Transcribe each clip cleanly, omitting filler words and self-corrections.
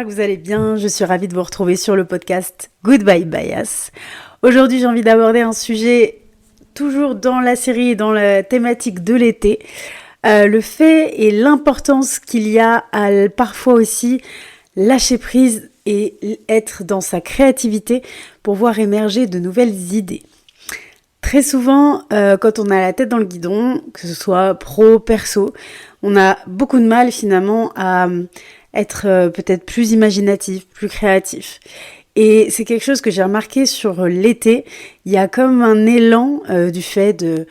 j'espère que vous allez bien. Je suis ravie de vous retrouver sur le podcast Goodbye Bias. Aujourd'hui, j'ai envie d'aborder un sujet toujours dans la série et dans la thématique de l'été. Le fait et l'importance qu'il y a à parfois aussi lâcher prise et être dans sa créativité pour voir émerger de nouvelles idées. Très souvent, quand on a la tête dans le guidon, que ce soit pro, perso, on a beaucoup de mal finalement à être peut-être plus imaginatif, plus créatif. Et c'est quelque chose que j'ai remarqué sur l'été. Il y a comme un élan du fait de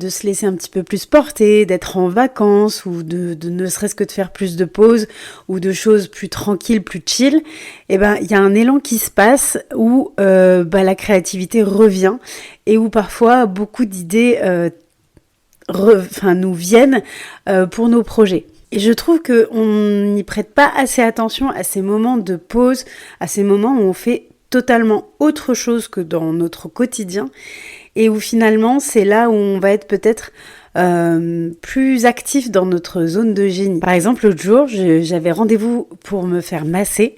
se laisser un petit peu plus porter, d'être en vacances ou de ne serait-ce que de faire plus de pauses ou de choses plus tranquilles, plus chill. Et il y a un élan qui se passe où la créativité revient et où parfois beaucoup d'idées nous viennent pour nos projets. Et je trouve qu'on n'y prête pas assez attention à ces moments de pause, à ces moments où on fait totalement autre chose que dans notre quotidien et où finalement c'est là où on va être peut-être plus actif dans notre zone de génie. Par exemple, l'autre jour, j'avais rendez-vous pour me faire masser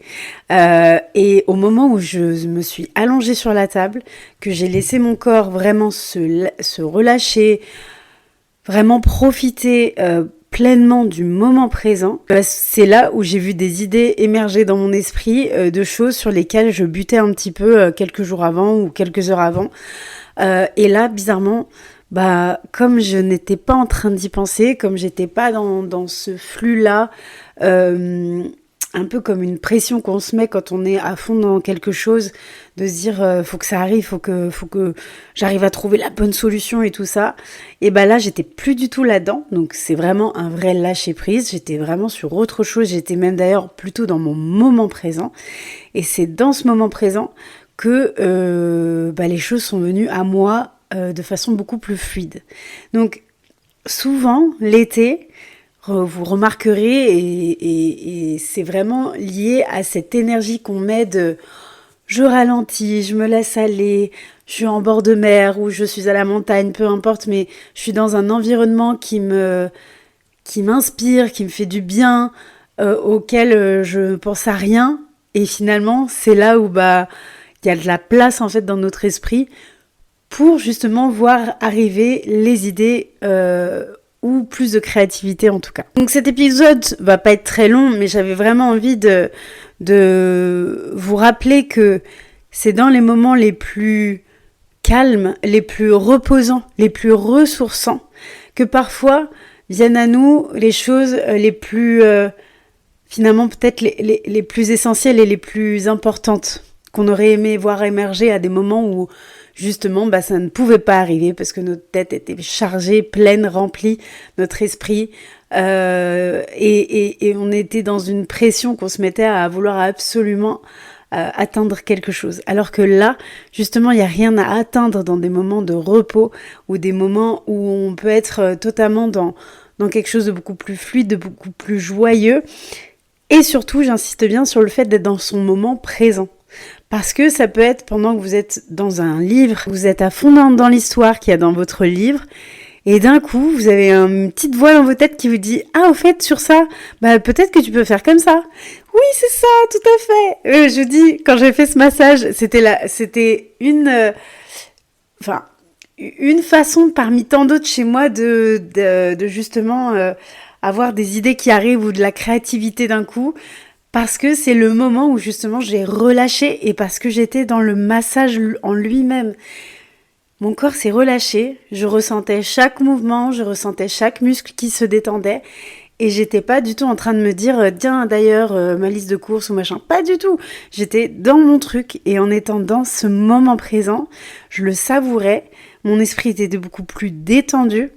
et au moment où je me suis allongée sur la table, que j'ai laissé mon corps vraiment se relâcher, vraiment profiter pleinement du moment présent, c'est là où j'ai vu des idées émerger dans mon esprit de choses sur lesquelles je butais un petit peu quelques jours avant ou quelques heures avant. Et là, bizarrement, comme je n'étais pas en train d'y penser, comme j'étais pas dans ce flux-là, un peu comme une pression qu'on se met quand on est à fond dans quelque chose, de se dire faut que ça arrive, faut que j'arrive à trouver la bonne solution et tout ça. Et là, j'étais plus du tout là-dedans, donc c'est vraiment un vrai lâcher prise. J'étais vraiment sur autre chose. J'étais même d'ailleurs plutôt dans mon moment présent. Et c'est dans ce moment présent que les choses sont venues à moi de façon beaucoup plus fluide. Donc souvent l'été, vous remarquerez, et c'est vraiment lié à cette énergie qu'on met de je ralentis, je me laisse aller, je suis en bord de mer ou je suis à la montagne, peu importe, mais je suis dans un environnement qui m'inspire, qui me fait du bien, auquel je pense à rien. Et finalement, c'est là où il y a de la place en fait dans notre esprit pour justement voir arriver les idées ou plus de créativité en tout cas. Donc cet épisode va pas être très long, mais j'avais vraiment envie de vous rappeler que c'est dans les moments les plus calmes, les plus reposants, les plus ressourçants, que parfois viennent à nous les choses les plus finalement peut-être les plus essentielles et les plus importantes qu'on aurait aimé voir émerger à des moments où justement ça ne pouvait pas arriver parce que notre tête était chargée, pleine, remplie, notre esprit et on était dans une pression qu'on se mettait à vouloir absolument atteindre quelque chose. Alors que là, justement, il n'y a rien à atteindre dans des moments de repos ou des moments où on peut être totalement dans quelque chose de beaucoup plus fluide, de beaucoup plus joyeux. Et surtout, j'insiste bien sur le fait d'être dans son moment présent. Parce que ça peut être pendant que vous êtes dans un livre, vous êtes à fond dans l'histoire qu'il y a dans votre livre, et d'un coup, vous avez une petite voix dans votre tête qui vous dit « Ah, au fait, sur ça, peut-être que tu peux faire comme ça. » Oui, c'est ça, tout à fait. Je dis, quand j'ai fait ce massage, c'était une façon parmi tant d'autres chez moi de justement avoir des idées qui arrivent ou de la créativité d'un coup. Parce que c'est le moment où justement j'ai relâché et parce que j'étais dans le massage en lui-même. Mon corps s'est relâché, je ressentais chaque mouvement, je ressentais chaque muscle qui se détendait et j'étais pas du tout en train de me dire tiens d'ailleurs ma liste de courses ou machin, pas du tout. J'étais dans mon truc et en étant dans ce moment présent, je le savourais, mon esprit était beaucoup plus détendu.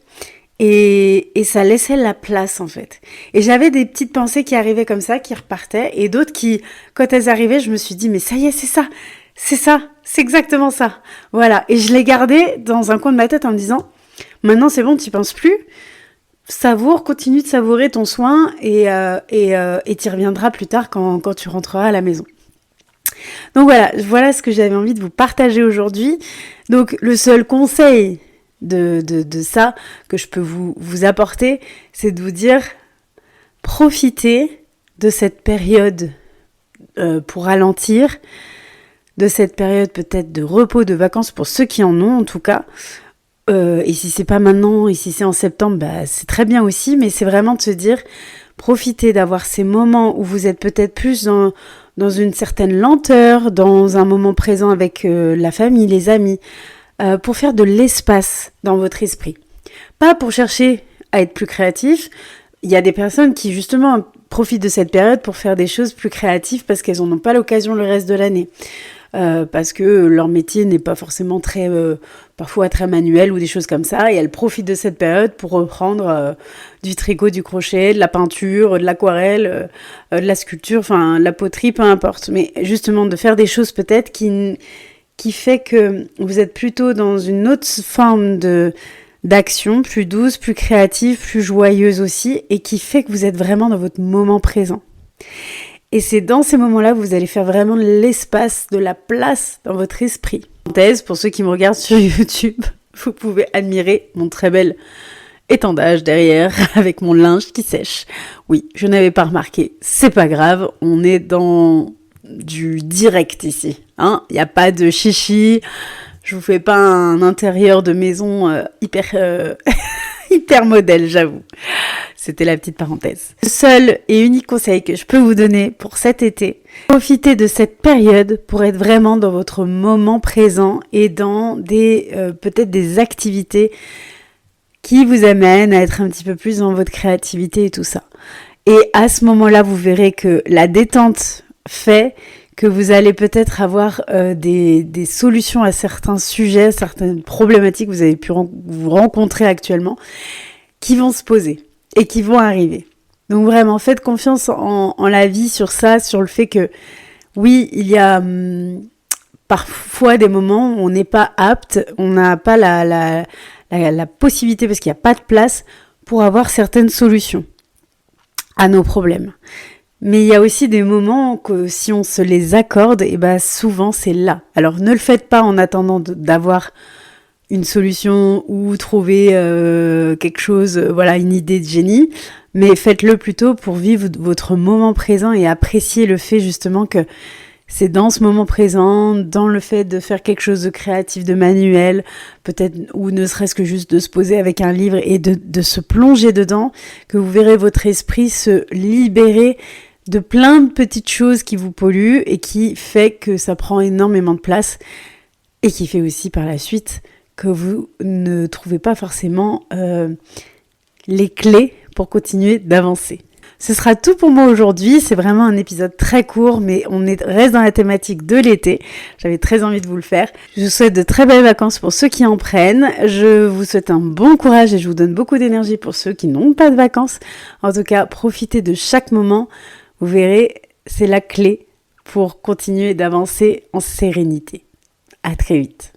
Et ça laissait la place en fait. Et j'avais des petites pensées qui arrivaient comme ça, qui repartaient, et d'autres qui, quand elles arrivaient, je me suis dit mais ça y est, c'est exactement ça. Voilà. Et je l'ai gardé dans un coin de ma tête en me disant maintenant c'est bon, t'y penses plus. Savoure, continue de savourer ton soin et t'y reviendras plus tard quand tu rentreras à la maison. Donc voilà ce que j'avais envie de vous partager aujourd'hui. Donc le seul conseil de ça que je peux vous apporter, c'est de vous dire profitez de cette période pour ralentir, de cette période peut-être de repos, de vacances, pour ceux qui en ont en tout cas. Et si c'est pas maintenant, et si c'est en septembre, c'est très bien aussi, mais c'est vraiment de se dire, profitez d'avoir ces moments où vous êtes peut-être plus dans une certaine lenteur, dans un moment présent avec la famille, les amis, pour faire de l'espace dans votre esprit. Pas pour chercher à être plus créatif. Il y a des personnes qui justement profitent de cette période pour faire des choses plus créatives parce qu'elles n'en ont pas l'occasion le reste de l'année. Parce que leur métier n'est pas forcément parfois très manuel ou des choses comme ça, et elles profitent de cette période pour reprendre du tricot, du crochet, de la peinture, de l'aquarelle, de la sculpture, enfin la poterie, peu importe. Mais justement de faire des choses peut-être qui fait que vous êtes plutôt dans une autre forme d'action, plus douce, plus créative, plus joyeuse aussi, et qui fait que vous êtes vraiment dans votre moment présent. Et c'est dans ces moments-là que vous allez faire vraiment de l'espace, de la place dans votre esprit. Pour ceux qui me regardent sur YouTube, vous pouvez admirer mon très bel étendage derrière avec mon linge qui sèche. Oui, je n'avais pas remarqué, c'est pas grave, on est dans du direct ici. Il n'y a pas de chichi, je vous fais pas un intérieur de maison hyper modèle, j'avoue. C'était la petite parenthèse. Le seul et unique conseil que je peux vous donner pour cet été, profitez de cette période pour être vraiment dans votre moment présent et dans peut-être des activités qui vous amènent à être un petit peu plus dans votre créativité et tout ça. Et à ce moment-là, vous verrez que la détente fait que vous allez peut-être avoir des solutions à certains sujets, certaines problématiques que vous avez pu vous rencontrer actuellement, qui vont se poser et qui vont arriver. Donc vraiment, faites confiance en la vie sur ça, sur le fait que oui, il y a parfois des moments où on n'est pas apte, on n'a pas la possibilité, parce qu'il n'y a pas de place, pour avoir certaines solutions à nos problèmes. Mais il y a aussi des moments que si on se les accorde, et souvent c'est là. Alors ne le faites pas en attendant d'avoir une solution ou trouver quelque chose, une idée de génie, mais faites-le plutôt pour vivre votre moment présent et apprécier le fait justement que c'est dans ce moment présent, dans le fait de faire quelque chose de créatif, de manuel, peut-être, ou ne serait-ce que juste de se poser avec un livre et de se plonger dedans, que vous verrez votre esprit se libérer de plein de petites choses qui vous polluent et qui fait que ça prend énormément de place et qui fait aussi par la suite que vous ne trouvez pas forcément les clés pour continuer d'avancer. Ce sera tout pour moi aujourd'hui, c'est vraiment un épisode très court, mais reste dans la thématique de l'été. J'avais très envie de vous le faire. Je vous souhaite de très belles vacances pour ceux qui en prennent. Je vous souhaite un bon courage et je vous donne beaucoup d'énergie pour ceux qui n'ont pas de vacances. En tout cas, profitez de chaque moment. Vous verrez, c'est la clé pour continuer d'avancer en sérénité. À très vite.